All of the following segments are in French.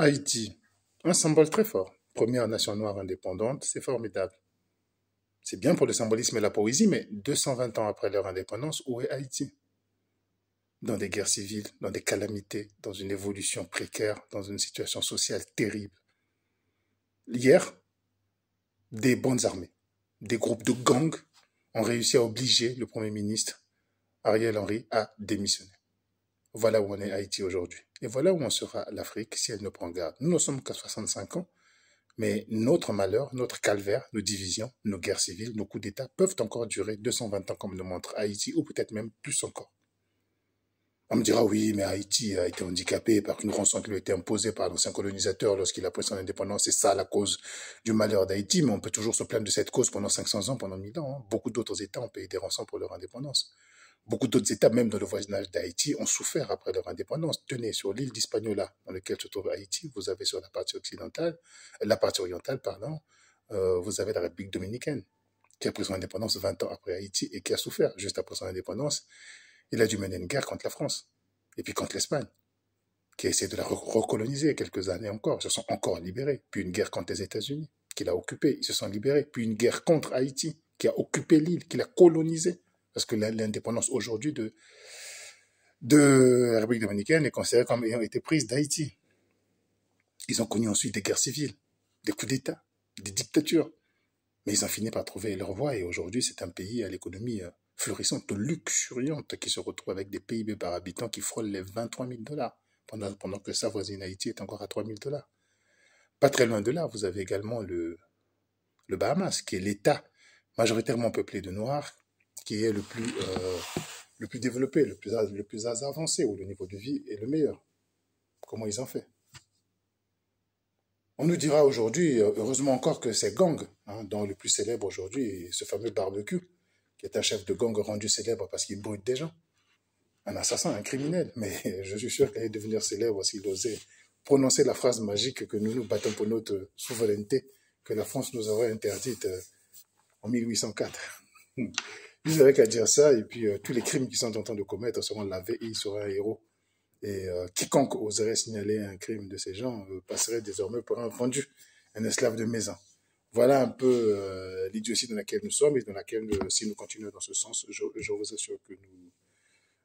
Haïti, un symbole très fort. Première nation noire indépendante, c'est formidable. C'est bien pour le symbolisme et la poésie, mais 220 ans après leur indépendance, où est Haïti? Dans des guerres civiles, dans des calamités, dans une évolution précaire, dans une situation sociale terrible. Hier, des bandes armées, des groupes de gangs ont réussi à obliger le Premier ministre Ariel Henry à démissionner. Voilà où on est Haïti aujourd'hui. Et voilà où on sera l'Afrique si elle ne prend garde. Nous ne sommes qu'à 65 ans, mais notre malheur, notre calvaire, nos divisions, nos guerres civiles, nos coups d'État peuvent encore durer 220 ans comme le montre Haïti, ou peut-être même plus encore. On me dira, oui, mais Haïti a été handicapé par une rançon qui lui a été imposée par l'ancien colonisateur lorsqu'il a pris son indépendance. C'est ça la cause du malheur d'Haïti, mais on peut toujours se plaindre de cette cause pendant 500 ans, pendant 1000 ans. Hein. Beaucoup d'autres États ont payé des rançons pour leur indépendance. Beaucoup d'autres États, même dans le voisinage d'Haïti, ont souffert après leur indépendance. Tenez, sur l'île d'Hispaniola, dans laquelle se trouve Haïti, vous avez sur la partie occidentale, la partie orientale, pardon, vous avez la République dominicaine, qui a pris son indépendance 20 ans après Haïti et qui a souffert juste après son indépendance. Il a dû mener une guerre contre la France, et puis contre l'Espagne, qui a essayé de la recoloniser quelques années encore. Ils se sont encore libérés. Puis une guerre contre les États-Unis, qui l'a occupée. Ils se sont libérés. Puis une guerre contre Haïti, qui a occupé l'île, qui l'a colonisée. Parce que l'indépendance aujourd'hui de la République dominicaine est considérée comme ayant été prise d'Haïti. Ils ont connu ensuite des guerres civiles, des coups d'État, des dictatures. Mais ils ont fini par trouver leur voie et aujourd'hui, c'est un pays à l'économie florissante, luxuriante, qui se retrouve avec des PIB par habitant qui frôlent les 23 000 dollars, pendant que sa voisine Haïti est encore à 3 000 dollars. Pas très loin de là, vous avez également le Bahamas, qui est l'État majoritairement peuplé de Noirs, qui est le plus développé, le plus avancé, où le niveau de vie est le meilleur. Comment ils ont fait? On nous dira aujourd'hui, heureusement encore que c'est Gang, hein, dont le plus célèbre aujourd'hui, ce fameux barbecue, qui est un chef de gang rendu célèbre parce qu'il brûle des gens. Un assassin, un criminel. Mais je suis sûr qu'il allait devenir célèbre s'il osait prononcer la phrase magique que nous nous battons pour notre souveraineté, que la France nous aurait interdite en 1804. Il n'avait qu'à dire ça, et puis tous les crimes qu'ils sont en train de commettre seront lavés et il sera un héros. Et quiconque oserait signaler un crime de ces gens passerait désormais pour un vendu, un esclave de maison. Voilà un peu l'idiotie dans laquelle nous sommes et dans laquelle, si nous continuons dans ce sens, je vous assure que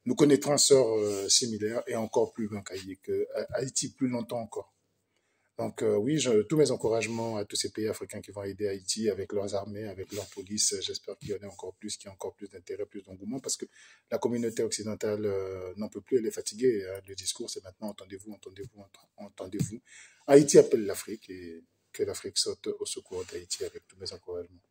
nous connaîtrons un sort similaire et encore plus loin qu'Haïti, plus longtemps encore. Donc oui, tous mes encouragements à tous ces pays africains qui vont aider Haïti avec leurs armées, avec leur police. J'espère qu'il y en a encore plus, qu'il y a encore plus d'intérêt, plus d'engouement, parce que la communauté occidentale n'en peut plus, elle est fatiguée. Hein. Le discours, c'est maintenant entendez-vous, entendez-vous, entendez-vous. Haïti appelle l'Afrique et que l'Afrique saute au secours d'Haïti avec tous mes encouragements.